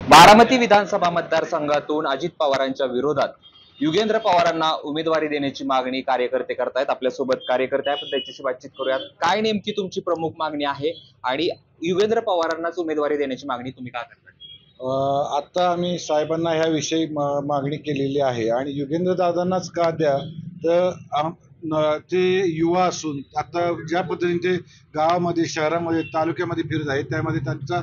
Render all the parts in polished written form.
बारामती विधानसभा मतदारसंघातून अजित पवारांच्या विरोधात युगेंद्र पवारांना उमेदवारी देण्याची मागणी कार्यकर्ते करतायत। आपल्यासोबत कार्यकर्ते आहेत, त्यांच्याशी बातचीत करूयात। काय नेमकी तुमची प्रमुख मागणी आहे आणि युगेंद्र पवारांनाच उमेदवारी देण्याची मागणी तुम्ही का करताय? आता आम्ही साहेबांना ह्याविषयी मागणी केलेली आहे आणि युगेंद्र दादांनाच का द्या, तर ते युवा असून आता ज्या पद्धतीने ते गावामध्ये, शहरामध्ये, तालुक्यामध्ये फिरत आहेत, त्यामध्ये त्यांचा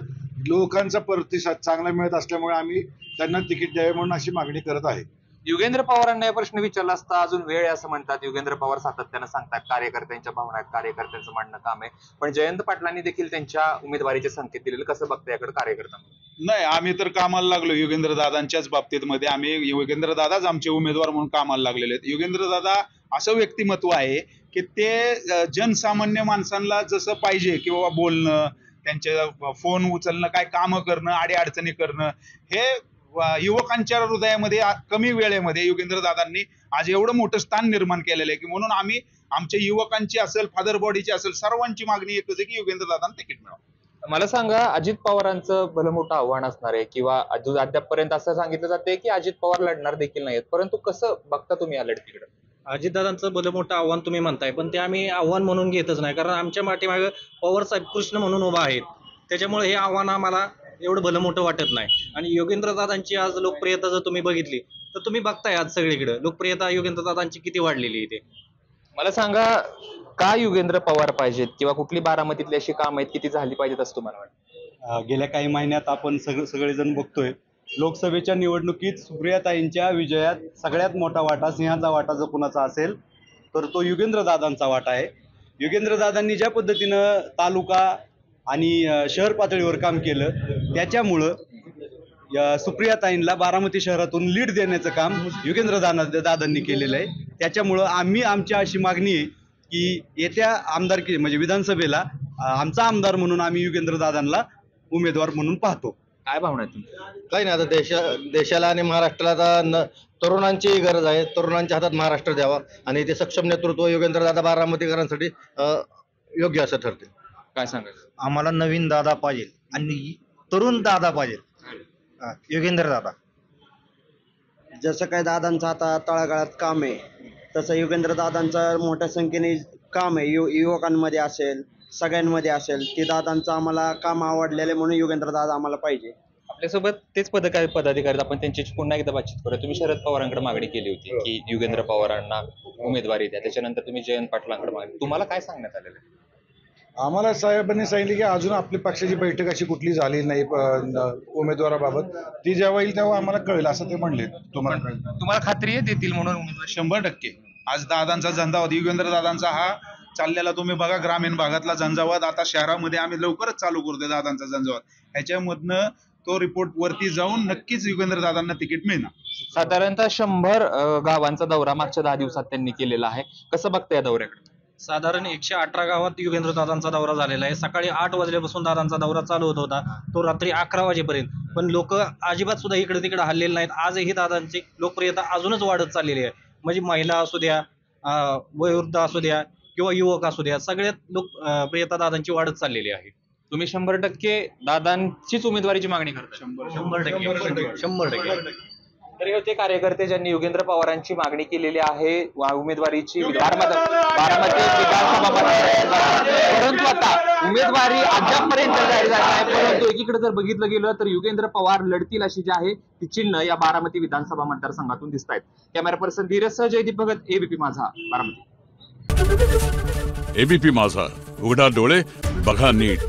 लोकांचा प्रतिसाद चांगला मिळत असल्यामुळे आम्ही त्यांना तिकीट द्यावे म्हणून अशी मागणी करत आहे। युगेंद्र पवारांना हा प्रश्न विचारला असता अजून वेळ आहे असं म्हणतात। युगेंद्र पवार सातत्यानं सांगतात कार्यकर्त्यांच्या भावना आहेत, कार्यकर्त्यांचं म्हणणं काम आहे, पण जयंत पाटलांनी देखील त्यांच्या उमेदवारीचे संकेत दिलेले। कसं बघता याकडे कार्यकर्ता? नाही, आम्ही तर कामाला लागलो युगेंद्र दादांच्याच बाबतीत मध्ये आम्ही युगेंद्र दादाच आमचे उमेदवार म्हणून कामाला लागलेले आहेत। युगेंद्र दादा असं व्यक्तिमत्व आहे की ते जनसामान्य माणसांना जसं पाहिजे किंवा बोलणं, त्यांचे फोन उचलणं, काय कामं करणं, अडीअडचणी करणं, हे युवकांच्या हृदयामध्ये कमी वेळेमध्ये युगेंद्र दादांनी आज एवढं मोठं स्थान निर्माण केलेलं आहे की म्हणून आम्ही आमच्या युवकांची असेल, फादर बॉडीची असेल, सर्वांची मागणी एकच आहे की युगेंद्र दादांना तिकीट मिळावं। मला सांगा, अजित पवारांचं भलं मोठं आव्हान असणार आहे किंवा अद्यापपर्यंत असं सांगितलं जाते की अजित पवार लढणार देखील नाहीत, परंतु कसं बघता तुम्ही या लढतीकडे? अजितदादांचं भलं मोठं आव्हान तुम्ही म्हणताय, पण ते आम्ही आव्हान म्हणून घेतच नाही, कारण आमच्या पाठीमागे पवार साहेब कृष्ण म्हणून उभा आहेत, त्याच्यामुळे हे आव्हान आम्हाला एवढं भलं मोठं वाटत नाही। आणि युगेंद्रदादांची आज लोकप्रियता जर तुम्ही बघितली तर तुम्ही बघताय आज सगळीकडे लोकप्रियता युगेंद्रदादांची किती वाढलेली आहे। ते मला सांगा, का युगेंद्र पवार पाहिजेत किंवा कुठली बारामतीतली अशी काम आहेत किती झाली पाहिजेत असं तुम्हाला वाटतं? गेल्या काही महिन्यात आपण सगळेजण बघतोय, लोकसभेच्या निवडणुकीत सुप्रियाताईंच्या विजयात सगळ्यात मोठा वाटा, सिंहाचा वाटा जर कुणाचा असेल तर तो युगेंद्रदादांचा वाटा आहे। युगेंद्रदादांनी ज्या पद्धतीनं तालुका आणि शहर पातळीवर काम केलं, त्याच्यामुळं सुप्रियाताईंना बारामती शहरातून लीड देण्याचं काम दादांनी केलेलं आहे। त्याच्यामुळं आमची अशी मागणी आहे की येत्या आमदारकी म्हणजे विधानसभेला आमचा आमदार म्हणून आम्ही युगेंद्रदादांना उमेदवार म्हणून पाहतो। काय भावना आहे तुमची? काही नाही, आता देशाला आणि महाराष्ट्राला आता तरुणांची गरज आहे। तरुणांच्या हातात महाराष्ट्र द्यावा आणि ते सक्षम नेतृत्व युगेंद्रदादा बारामतीकरांसाठी योग्य असं ठरते। काय सांगायचं? आम्हाला नवीन दादा पाहिजे आणि तरुण दादा पाहिजे, युगेंद्र दादा। जसं काय दादांचं आता तळागाळात काम आहे, तसं युगेंद्र दादांचं मोठ्या संख्येने काम आहे, युवकांमध्ये असेल, सगळ्यांमध्ये असेल, ते दादांचं आम्हाला काम आवडलेलं म्हणून युगेंद्र दादा आम्हाला पाहिजे। आपल्यासोबत तेच पदाधिकारी आपण त्यांच्याशी पुन्हा एकदा बातचीत करूया। तुम्ही शरद पवारांकडे मागणी केली होती की युगेंद्र पवारांना उमेदवारी द्या, त्याच्यानंतर तुम्ही जयंत पाटलांकडे मागणी, तुम्हाला काय सांगण्यात आलेलं आहे? आम्हाला साहेबांनी सांगितले की अजून आपली पक्षाची बैठक अशी कुठली झाली नाही उमेदवाराबाबत, ती जेव्हा येईल तेव्हा आम्हाला कळेल असं ते म्हणले। तुम्हाला खात्री आहे देतील म्हणून उमेदवारी? 100%। आज दादांचा झंझावात, युगेंद्र दादांचा हा चाललेला तुम्ही बघा, ग्रामीण भागातला झंझावात आता शहरामध्ये आम्ही लवकरच चालू करतोय दादांचा झंझावात। ह्याच्यामधनं तो रिपोर्ट वरती जाऊन नक्कीच युगेंद्र दादांना तिकीट मिळणार। साधारणतः 100 गावांचा दौरा मागच्या 10 दिवसात त्यांनी केलेला आहे, कसं बघता या दौऱ्याकडे? साधारण 118 गावात युगेंद्रदादांचा दौरा झालेला आहे। सकाळी 8 वाजल्यापासून दादांचा दौरा चालू होत होता, तो रात्री 11 वाजेपर्यंत, पण लोक अजिबात सुद्धा इकडे तिकडे हल्लेले नाहीत। आजही दादांची लोकप्रियता अजूनच वाढत चाललेली आहे, म्हणजे महिला असू द्या, वयोवृद्ध असू द्या किंवा युवक असू द्या, सगळ्यात लोकप्रियता दादांची वाढत चाललेली आहे। तुम्ही 100% दादांचीच उमेदवारीची मागणी करता? 100%। तर हे होते कार्यकर्ते ज्यांनी युगेंद्र पवारांची मागणी केलेली आहे उमेदवारीची बारामती विधानसभा मतदारसंघात। परंतु आता उमेदवारी अद्यापपर्यंत जाहीर झाली आहे, परंतु एकीकडे जर बघितलं गेलं तर युगेंद्र पवार लढतील अशी जी आहे ती चिन्ह या बारामती विधानसभा मतदारसंघातून दिसत आहेत। कॅमेरा पर्सन धीरज सह जयदीप भगत, एबीपी माझा, बारामती। एबीपी माझा, उघडा डोळे बघा नीट।